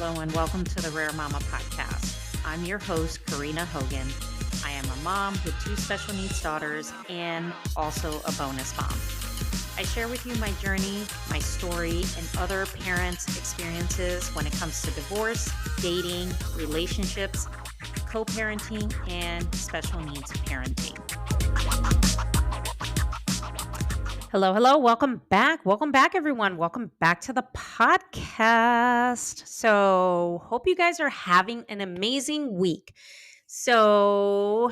Hello and welcome to the Rare Mama podcast. I'm your host, Karina Hogan. I am a mom with two special needs daughters and also a bonus mom. I share with you my journey, my story, and other parents' experiences when it comes to divorce, dating, relationships, co-parenting, and special needs parenting. Hello. Welcome back, everyone. Welcome back to the podcast. So, hope you guys are having an amazing week. So,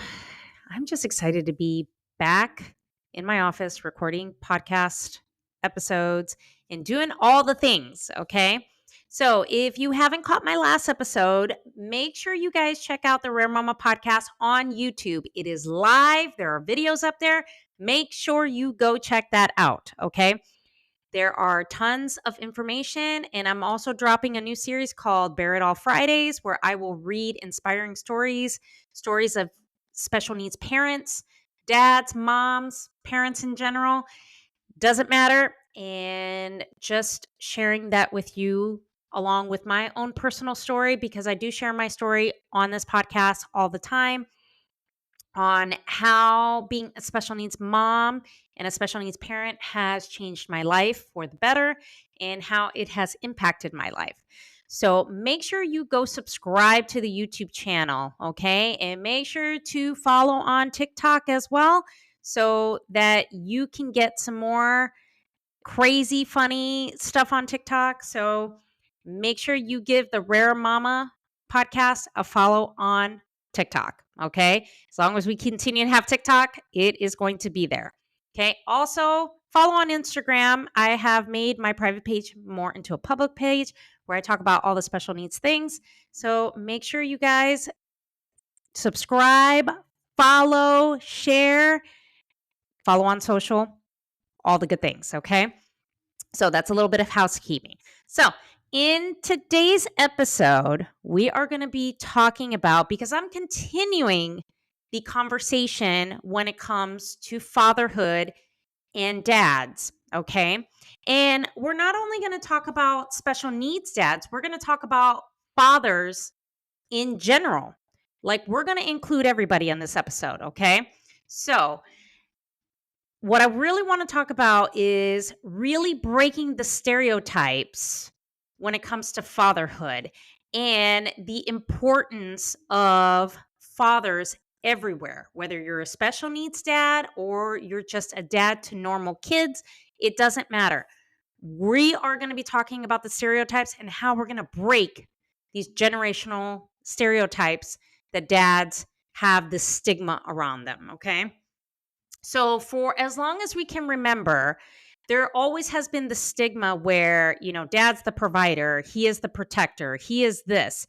I'm just excited to be back in my office recording podcast episodes and doing all the things, okay? So, if you haven't caught my last episode, make sure you guys check out the Rare Mama podcast on YouTube. It is live. There are videos up there. Make sure you go check that out, okay? There are tons of information, and I'm also dropping a new series called Bear It All Fridays, where I will read inspiring stories of special needs parents, dads, moms, parents in general. Doesn't matter. And just sharing that with you along with my own personal story, because I do share my story on this podcast all the time on how being a special needs mom and a special needs parent has changed my life for the better and how it has impacted my life. So make sure you go subscribe to the YouTube channel, okay? And make sure to follow on TikTok as well so that you can get some more crazy, funny stuff on TikTok. So make sure you give the Rare Mama podcast a follow on TikTok. Okay. As long as we continue to have TikTok, it is going to be there. Okay. Also, follow on Instagram. I have made my private page more into a public page where I talk about all the special needs things. So make sure you guys subscribe, follow, share, follow on social, all the good things. Okay. So that's a little bit of housekeeping. So in today's episode, we are going to be talking about, because I'm continuing the conversation when it comes to fatherhood and dads, okay? And we're not only going to talk about special needs dads, we're going to talk about fathers in general. Like, we're going to include everybody in this episode, okay? So what I really want to talk about is really breaking the stereotypes when it comes to fatherhood and the importance of fathers everywhere, whether you're a special needs dad or you're just a dad to normal kids, it doesn't matter. We are going to be talking about the stereotypes and how we're going to break these generational stereotypes that dads have this stigma around them, okay? So for as long as we can remember, there always has been the stigma where, dad's the provider, he is the protector, he is this.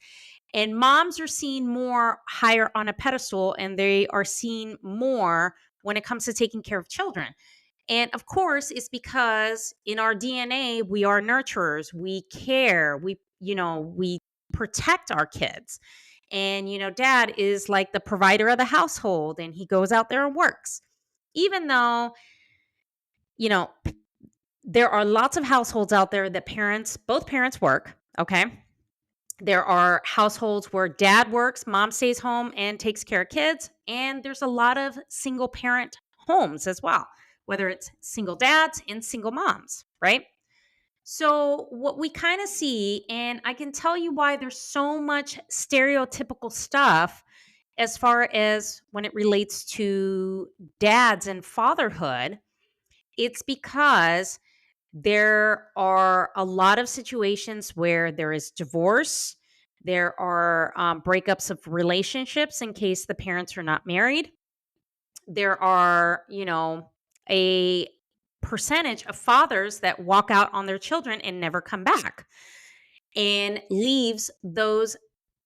And moms are seen more higher on a pedestal, and they are seen more when it comes to taking care of children. And of course, it's because in our DNA, we are nurturers, we care, we protect our kids. And, dad is like the provider of the household, and he goes out there and works. Even though, there are lots of households out there that both parents work, okay? There are households where dad works, mom stays home and takes care of kids. And there's a lot of single parent homes as well, whether it's single dads and single moms, right? So what we kind of see, and I can tell you why there's so much stereotypical stuff as far as when it relates to dads and fatherhood, it's because there are a lot of situations where there is divorce. There are breakups of relationships in case the parents are not married. There are, a percentage of fathers that walk out on their children and never come back and leaves those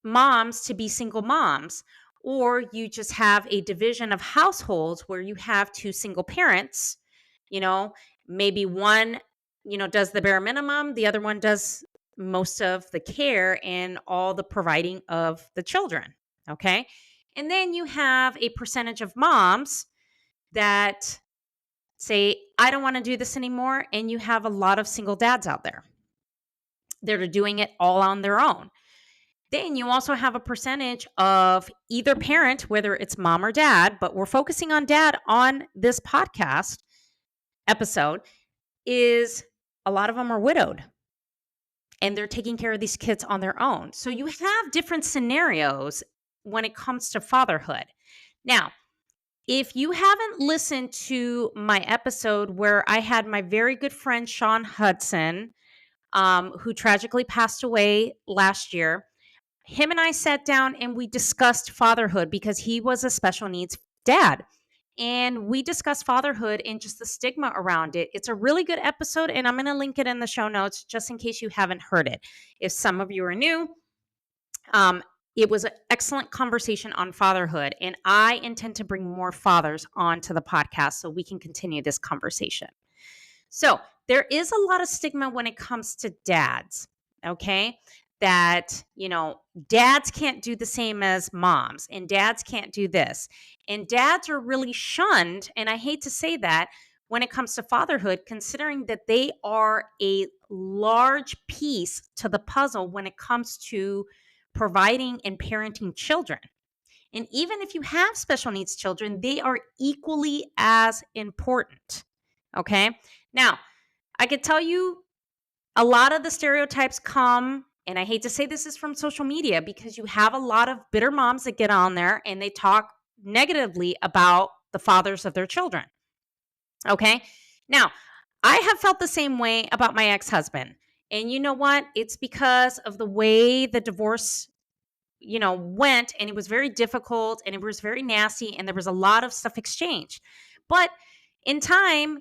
moms to be single moms. Or you just have a division of households where you have two single parents, maybe one, does the bare minimum, the other one does most of the care and all the providing of the children. Okay. And then you have a percentage of moms that say, I don't want to do this anymore. And you have a lot of single dads out there that are doing it all on their own. Then you also have a percentage of either parent, whether it's mom or dad, but we're focusing on dad on this podcast episode, is a lot of them are widowed and they're taking care of these kids on their own. So you have different scenarios when it comes to fatherhood. Now, if you haven't listened to my episode where I had my very good friend Sean Hudson, who tragically passed away last year, him and I sat down and we discussed fatherhood because he was a special needs dad. And we discussed fatherhood and just the stigma around it. It's a really good episode, and I'm going to link it in the show notes just in case you haven't heard it. If some of you are new, it was an excellent conversation on fatherhood, and I intend to bring more fathers onto the podcast so we can continue this conversation. So there is a lot of stigma when it comes to dads, okay? That, dads can't do the same as moms, and dads can't do this. And dads are really shunned, and I hate to say that, when it comes to fatherhood, considering that they are a large piece to the puzzle when it comes to providing and parenting children. And even if you have special needs children, they are equally as important, okay? Now, I could tell you a lot of the stereotypes come, and I hate to say this is from social media, because you have a lot of bitter moms that get on there and they talk negatively about the fathers of their children. Okay. Now, I have felt the same way about my ex-husband. And you know what? It's because of the way the divorce went, and it was very difficult and it was very nasty and there was a lot of stuff exchanged. But in time,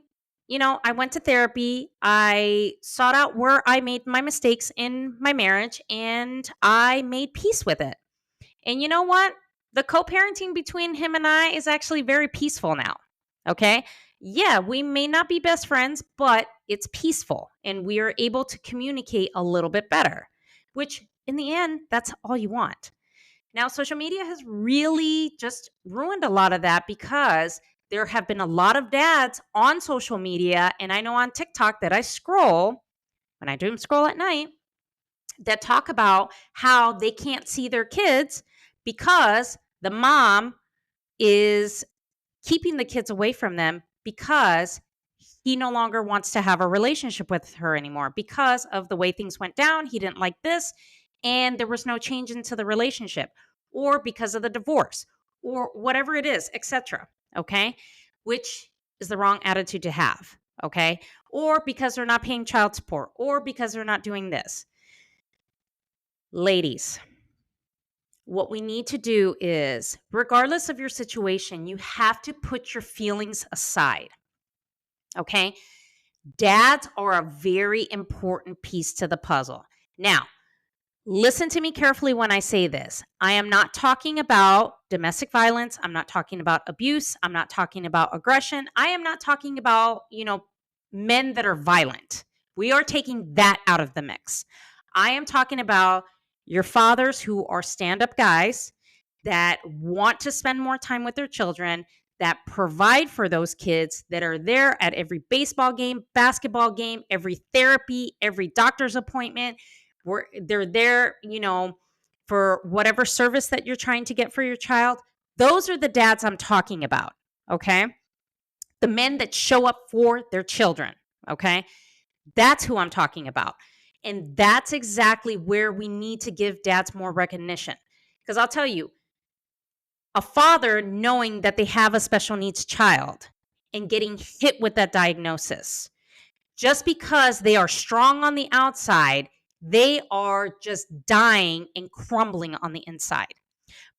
I went to therapy. I sought out where I made my mistakes in my marriage and I made peace with it. And you know what? The co-parenting between him and I is actually very peaceful now. Okay. Yeah, we may not be best friends, but it's peaceful and we are able to communicate a little bit better, which in the end, that's all you want. Now, social media has really just ruined a lot of that because there have been a lot of dads on social media. And I know on TikTok that I scroll, when I do scroll at night, that talk about how they can't see their kids because the mom is keeping the kids away from them because he no longer wants to have a relationship with her anymore because of the way things went down. He didn't like this, and there was no change into the relationship, or because of the divorce, or whatever it is, etc. Okay, which is the wrong attitude to have. Okay, or because they're not paying child support, or because they're not doing this. Ladies, what we need to do is, regardless of your situation, you have to put your feelings aside. Okay? Dads are a very important piece to the puzzle. Now, listen to me carefully when I say this. I am not talking about domestic violence. I'm not talking about abuse. I'm not talking about aggression. I am not talking about, men that are violent. We are taking that out of the mix. I am talking about your fathers who are stand-up guys that want to spend more time with their children, that provide for those kids, that are there at every baseball game, basketball game, every therapy, every doctor's appointment. They're there, for whatever service that you're trying to get for your child. Those are the dads I'm talking about, okay? The men that show up for their children, okay? That's who I'm talking about. And that's exactly where we need to give dads more recognition. Because I'll tell you, a father knowing that they have a special needs child and getting hit with that diagnosis, just because they are strong on the outside, they are just dying and crumbling on the inside.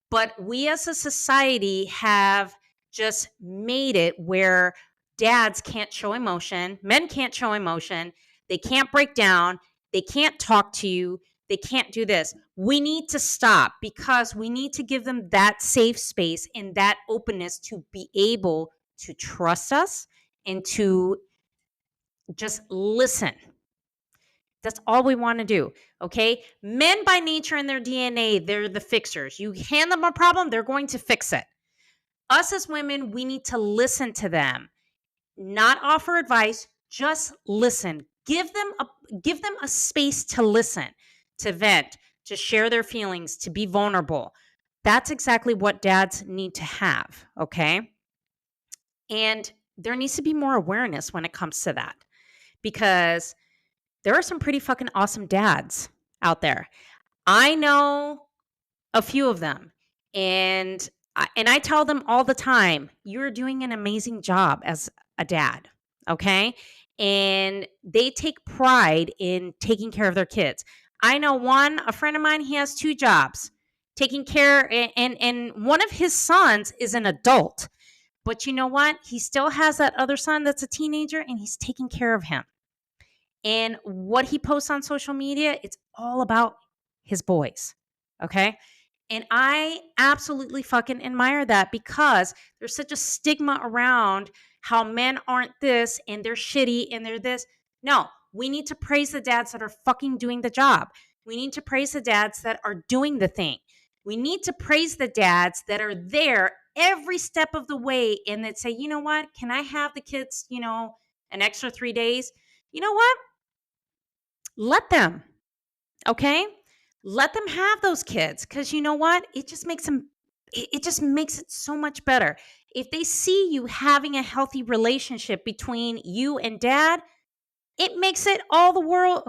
But we as a society have just made it where dads can't show emotion, men can't show emotion, they can't break down, they can't talk to you, they can't do this. We need to stop because we need to give them that safe space and that openness to be able to trust us and to just listen. That's all we want to do, okay? Men by nature in their DNA, they're the fixers. You hand them a problem, they're going to fix it. Us as women, we need to listen to them, not offer advice, just listen. Give them a space to listen, to vent, to share their feelings, to be vulnerable. That's exactly what dads need to have, okay? And there needs to be more awareness when it comes to that because there are some pretty fucking awesome dads out there. I know a few of them, and I tell them all the time, you're doing an amazing job as a dad, okay? And they take pride in taking care of their kids. I know a friend of mine, he has two jobs, taking care, and one of his sons is an adult. But you know what? He still has that other son that's a teenager, and he's taking care of him. And what he posts on social media, it's all about his boys. Okay. And I absolutely fucking admire that because there's such a stigma around how men aren't this and they're shitty and they're this. No, we need to praise the dads that are fucking doing the job. We need to praise the dads that are doing the thing. We need to praise the dads that are there every step of the way and that say, you know what? Can I have the kids, an extra 3 days? You know what? Let them, okay? Let them have those kids because you know what? It just makes them, it just makes it so much better. If they see you having a healthy relationship between you and dad, it makes it all the world,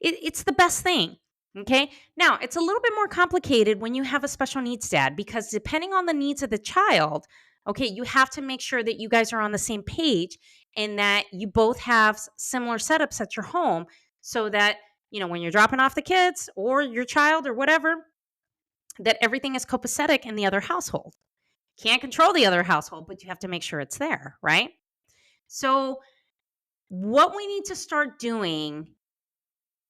it's the best thing. Okay. Now, it's a little bit more complicated when you have a special needs dad because depending on the needs of the child, okay, you have to make sure that you guys are on the same page and that you both have similar setups at your home so that, when you're dropping off the kids or your child or whatever, that everything is copacetic in the other household. Can't control the other household, but you have to make sure it's there, right? So, what we need to start doing,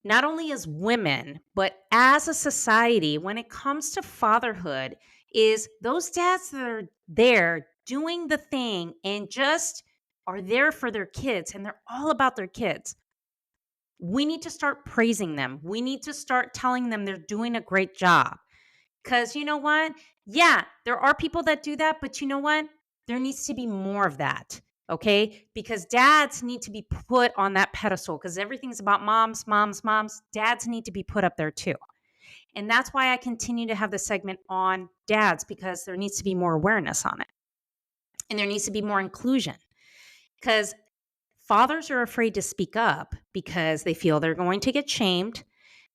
not only as women, but as a society, when it comes to fatherhood, is those dads that are there doing the thing and just are there for their kids and they're all about their kids. We need to start praising them. We need to start telling them they're doing a great job. Because you know what? Yeah, there are people that do that, but you know what? There needs to be more of that. Okay. Because dads need to be put on that pedestal because everything's about moms, moms, moms. Dads need to be put up there too. And that's why I continue to have the segment on dads because there needs to be more awareness on it. And there needs to be more inclusion because fathers are afraid to speak up because they feel they're going to get shamed,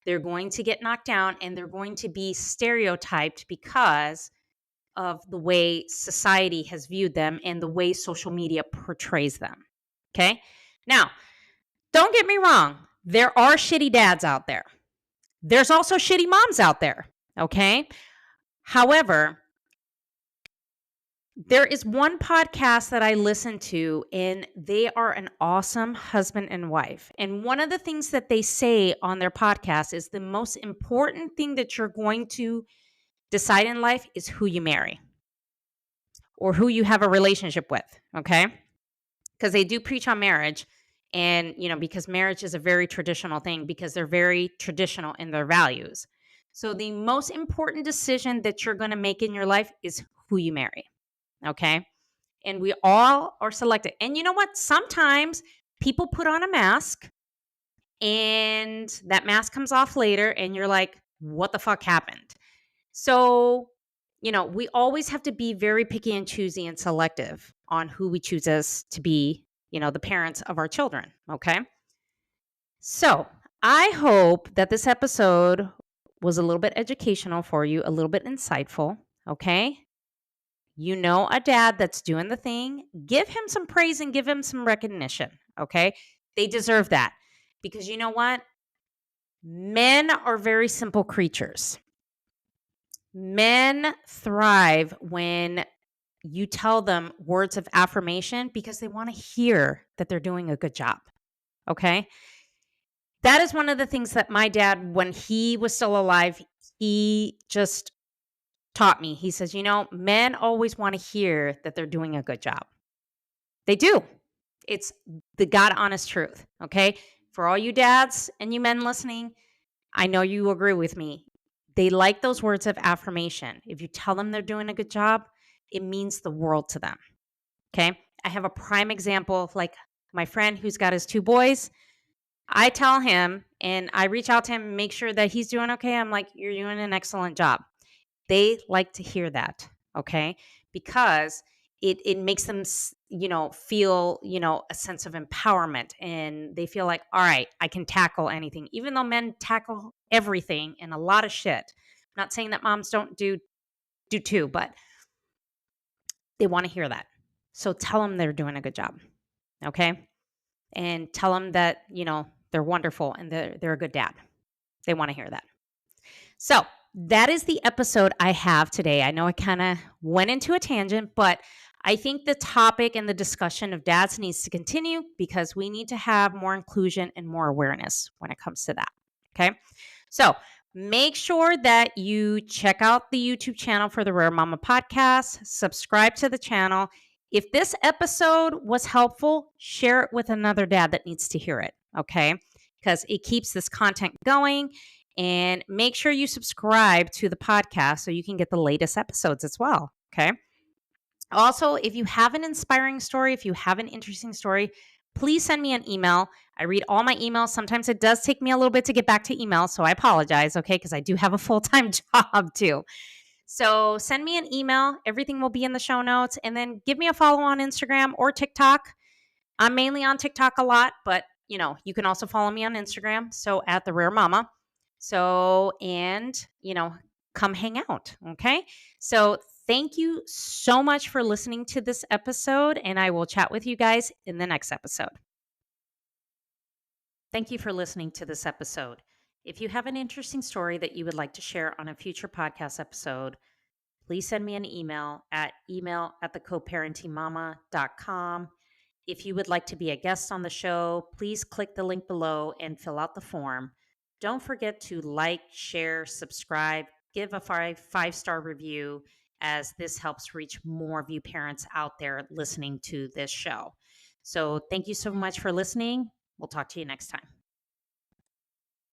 they're going to get knocked down, and they're going to be stereotyped because of the way society has viewed them and the way social media portrays them. Okay. Now, don't get me wrong. There are shitty dads out there. There's also shitty moms out there. Okay. However, there is one podcast that I listen to, and they are an awesome husband and wife. And one of the things that they say on their podcast is the most important thing that you're going to decide in life is who you marry or who you have a relationship with. Okay. Because they do preach on marriage. And, because marriage is a very traditional thing, because they're very traditional in their values. So the most important decision that you're going to make in your life is who you marry. Okay. And we all are selected. And you know what? Sometimes people put on a mask and that mask comes off later and you're like, what the fuck happened? So, we always have to be very picky and choosy and selective on who we choose as to be, the parents of our children. Okay. So I hope that this episode was a little bit educational for you, a little bit insightful. Okay. A dad that's doing the thing, give him some praise and give him some recognition. Okay. They deserve that because you know what? Men are very simple creatures. Men thrive when you tell them words of affirmation because they want to hear that they're doing a good job. Okay. That is one of the things that my dad, when he was still alive, he just taught me. He says, men always want to hear that they're doing a good job. They do. It's the God honest truth. Okay. For all you dads and you men listening, I know you agree with me. They like those words of affirmation. If you tell them they're doing a good job, it means the world to them. Okay. I have a prime example of like my friend who's got his two boys. I tell him and I reach out to him and make sure that he's doing okay. I'm like, you're doing an excellent job. They like to hear that, okay? Because it makes them, feel, a sense of empowerment, and they feel like, all right, I can tackle anything, even though men tackle everything and a lot of shit. I'm not saying that moms don't do too, but they want to hear that. So tell them they're doing a good job, okay? And tell them that, they're wonderful and they're a good dad. They want to hear that. So that is the episode I have today. I know I kind of went into a tangent, but I think the topic and the discussion of dads needs to continue because we need to have more inclusion and more awareness when it comes to that. Okay. So make sure that you check out the YouTube channel for the Rare Mama podcast, subscribe to the channel. If this episode was helpful, share it with another dad that needs to hear it. Okay. Because it keeps this content going. And make sure you subscribe to the podcast so you can get the latest episodes as well. Okay. Also, if you have an inspiring story, if you have an interesting story, please send me an email. I read all my emails. Sometimes it does take me a little bit to get back to email, so I apologize, okay? Because I do have a full-time job too. So send me an email. Everything will be in the show notes. And then give me a follow on Instagram or TikTok. I'm mainly on TikTok a lot, but you can also follow me on Instagram. So at the Rare Mama. So, and, come hang out. Okay. So thank you so much for listening to this episode, and I will chat with you guys in the next episode. Thank you for listening to this episode. If you have an interesting story that you would like to share on a future podcast episode, please send me an email at email@thecoparentingmama.com. If you would like to be a guest on the show, please click the link below and fill out the form. Don't forget to like, share, subscribe, give a five-star review, as this helps reach more of you parents out there listening to this show. So thank you so much for listening. We'll talk to you next time.